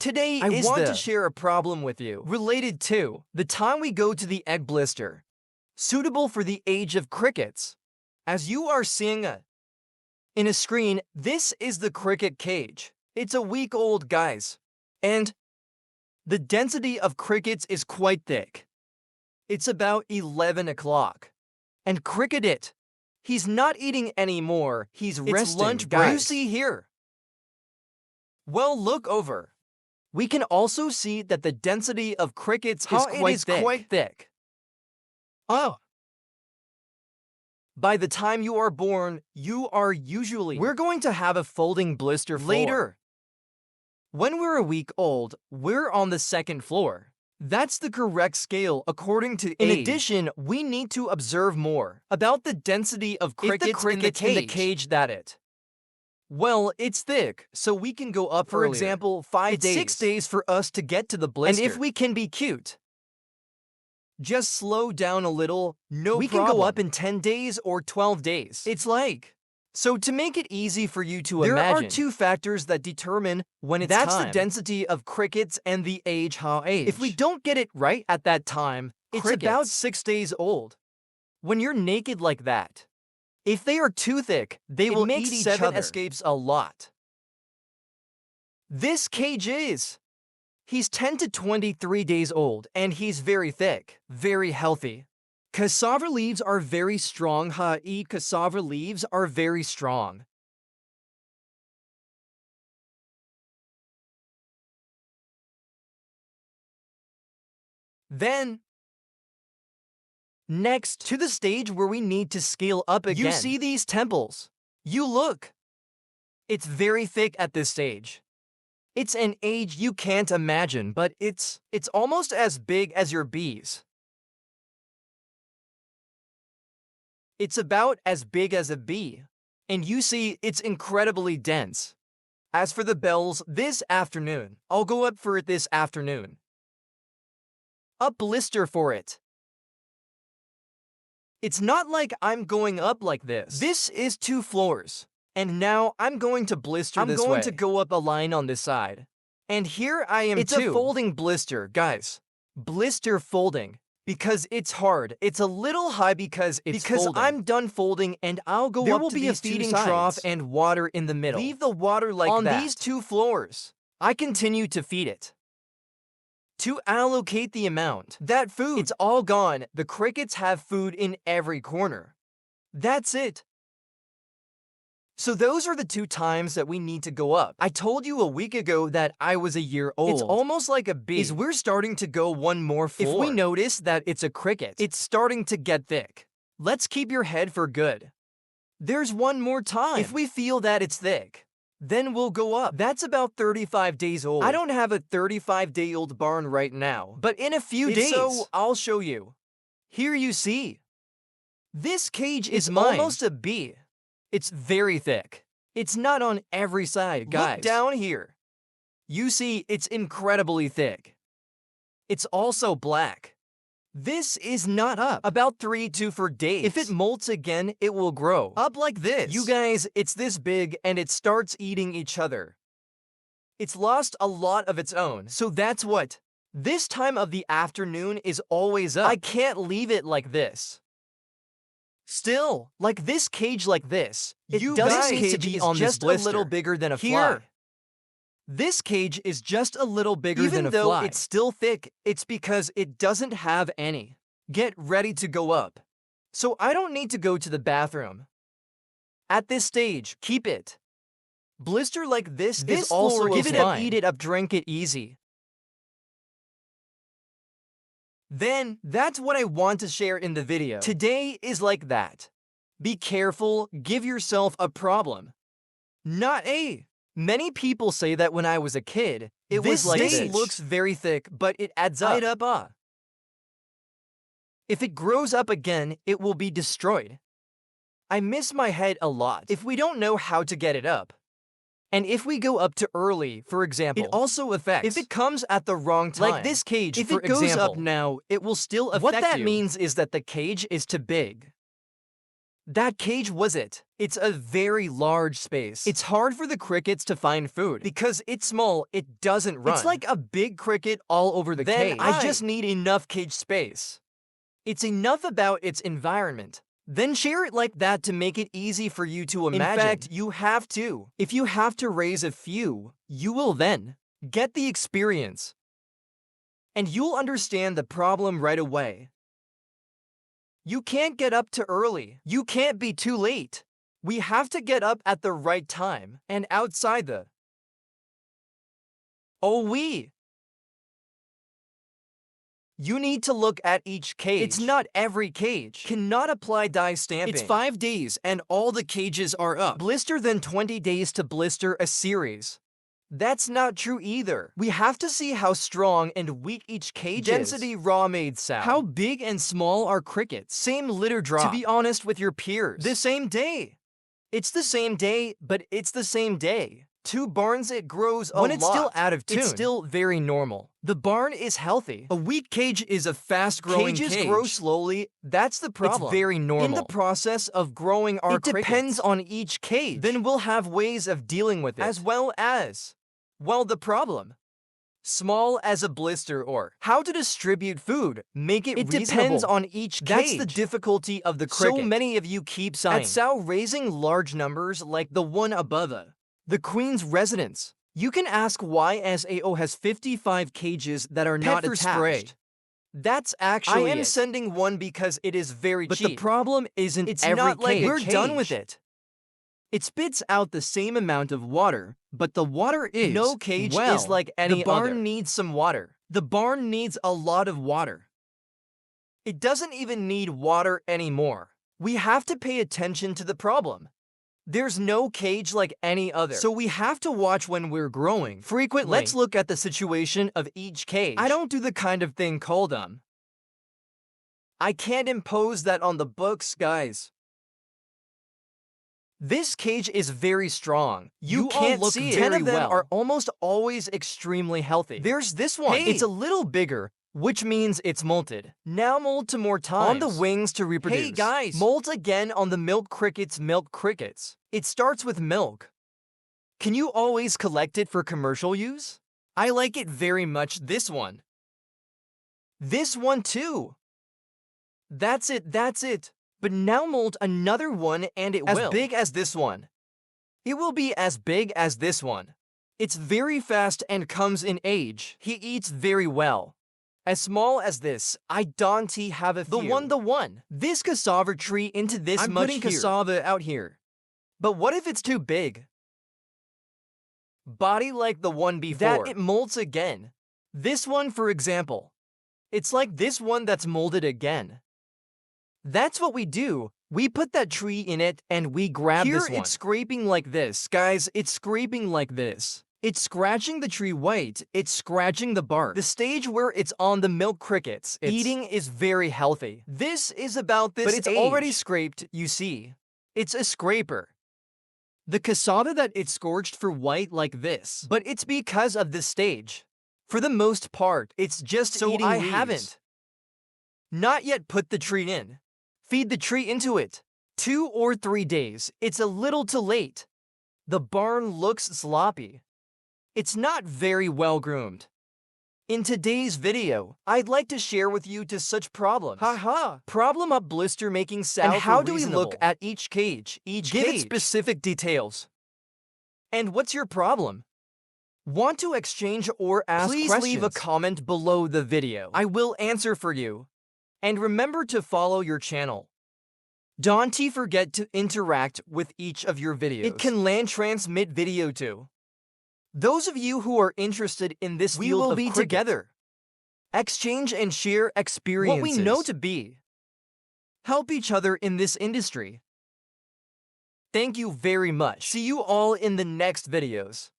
Today I want to share a problem with you related to the time we go to the egg blister, suitable for the age of crickets. As you are seeing in a screen, this is the cricket cage. It's a week old, guys. And the density of crickets is quite thick. It's about 11 o'clock. And cricket, he's not eating anymore. He's resting. It's lunch break. You see here. Well, look over. We can also see that the density of crickets is quite thick. Oh. By the time you are born, you are usually... We're going to have a folding blister floor. Later. When we're a week old, we're on the second floor. That's the correct scale according to age. In addition, we need to observe more about the density of crickets in the cage Well, it's thick, so we can go up, for example, 5 days. It's 6 days for us to get to the blister. And if we can be cute, just slow down a little, we can go up in 10 days or 12 days. It's like... So to make it easy for you to imagine, there are two factors that determine when it's time. That's the density of crickets and the age. If we don't get it right at that time, it's about 6 days old. When you're naked like that, if they are too thick, they will eat each other. Escapes a lot. This cage he's 10 to 23 days old, and he's very thick, very healthy. Cassava leaves are very strong. Eat cassava leaves are very strong. Then, next to the stage where we need to scale up again. You see these temples? You look. It's very thick at this stage. It's an age you can't imagine, but it's almost as big as your bees. It's about as big as a bee. And you see, it's incredibly dense. As for the bells, this afternoon, I'll go up for it this afternoon. A blister for it. It's not like I'm going up like this. This is 2 floors. And now I'm going to blister this way. I'm going to go up a line on this side. And here I am too. It's a folding blister, guys. Blister folding. Because it's hard. It's a little high because folding. I'm done folding and I'll go up to these 2 sides. There will be a feeding trough and water in the middle. Leave the water like that. On these 2 floors, I continue to feed it. To allocate the amount, that food, it's all gone. The crickets have food in every corner. That's it. So those are the 2 times that we need to go up. I told you a week ago that I was a year old. It's almost like a bee. We're starting to go 1 more floor. If we notice that it's a cricket, it's starting to get thick. Let's keep your head for good. There's 1 more time. If we feel that it's thick, then we'll go up. That's about 35 days old. I don't have a 35-day-old barn right now, but in a few days, so I'll show you. Here you see. This cage is almost a bee. It's very thick. It's not on every side, guys. Look down here. You see, it's incredibly thick. It's also black. This is not up. About 3 to 4 days. If it molts again, it will grow. Up like this. You guys, it's this big and it starts eating each other. It's lost a lot of its own. So that's what. This time of the afternoon is always up. I can't leave it like this. Still, like this cage like this, it doesn't need to be on this blister. A little bigger than a fly. This cage is just a little bigger than a fly. Even though it's still thick, it's because it doesn't have any. Get ready to go up. So I don't need to go to the bathroom. At this stage, keep it. Blister like this is also give it up, eat it up, drink it easy. Then, that's what I want to share in the video. Today is like that. Be careful, give yourself a problem. Not a. Many people say that when I was a kid, it was like this. This looks very thick, but it adds up. If it grows up again, it will be destroyed. I miss my head a lot if we don't know how to get it up. And if we go up too early, for example, it also affects if it comes at the wrong time. Like this cage, if it goes up now, it will still affect you. What that means is that the cage is too big. That cage was it. It's a very large space. It's hard for the crickets to find food. Because it's small, it doesn't run. It's like a big cricket all over the cage. I just need enough cage space. It's enough about its environment. Then share it like that to make it easy for you to imagine. In fact, you have to. If you have to raise a few, you will then get the experience. And you'll understand the problem right away. You can't get up too early. You can't be too late. We have to get up at the right time and outside the... You need to look at each cage. It's not every cage. Cannot apply dye stamping. It's 5 days and all the cages are up. Blister then 20 days to blister a series. That's not true either. We have to see how strong and weak each cage is. Density raw made sound. How big and small are crickets? Same litter drop. To be honest with your peers. The same day. It's the same day, but it's the same day. 2 barns it grows a lot. When it's still out of tune, it's still very normal. The barn is healthy. A weak cage is a fast-growing cage. Cages grow slowly. That's the problem. It's very normal. In the process of growing our crickets, it depends on each cage. Then we'll have ways of dealing with it. As well as... Well, the problem. Small as a blister or how to distribute food, make it reasonable. It depends on each cage. That's the difficulty of the cricket. So many of you keep saying, at Sao raising large numbers like the one above the Queen's residence. You can ask why SAO has 55 cages that are not attached. Spray. That's actually I am sending one because it is very cheap. But the problem isn't it's every not like cage. We're done with it. It spits out the same amount of water, but the water is... No cage is like any other. The barn needs some water. The barn needs a lot of water. It doesn't even need water anymore. We have to pay attention to the problem. There's no cage like any other. So we have to watch when we're growing. Frequently. Let's look at the situation of each cage. I don't do the kind of thing called I can't impose that on the books, guys. This cage is very strong. You can't see it. 10 of them are almost always extremely healthy. There's this one. Hey. It's a little bigger, which means it's molted. Now mold 2 more times. On the wings to reproduce. Hey guys! Mold again on the milk crickets. It starts with milk. Can you always collect it for commercial use? I like it very much. This one. This one too. That's it. But now mold another one and it will. As big as this one. It will be as big as this one. It's very fast and comes in age. He eats very well. As small as this, I don't have a few. The one. This cassava tree into this I'm putting cassava out here. But what if it's too big? Body like the one before. That it molds again. This one, for example. It's like this one that's molded again. That's what we do. We put that tree in it and we grab this one. Here it's scraping like this. Guys, it's scraping like this. It's scratching the tree white. It's scratching the bark. The stage where it's on the milk crickets. Eating is very healthy. This is about this But it's already scraped, you see. It's a scraper. The cassava that it's scorched for white like this. But it's because of this stage. For the most part, it's just so eating weeds. Haven't. Not yet put the tree in. Feed the tree into it. 2 or 3 days. It's a little too late. The barn looks sloppy. It's not very well groomed. In today's video, I'd like to share with you to such problems. Problem of blister making sound. And how do we look at each cage? Give it specific details. And what's your problem? Want to exchange or ask questions? Please leave a comment below the video. I will answer for you. And remember to follow your channel. Don't forget to interact with each of your videos. It can land transmit video too. Those of you who are interested in this field will be together. Exchange and share experiences. What we know to be. Help each other in this industry. Thank you very much. See you all in the next videos.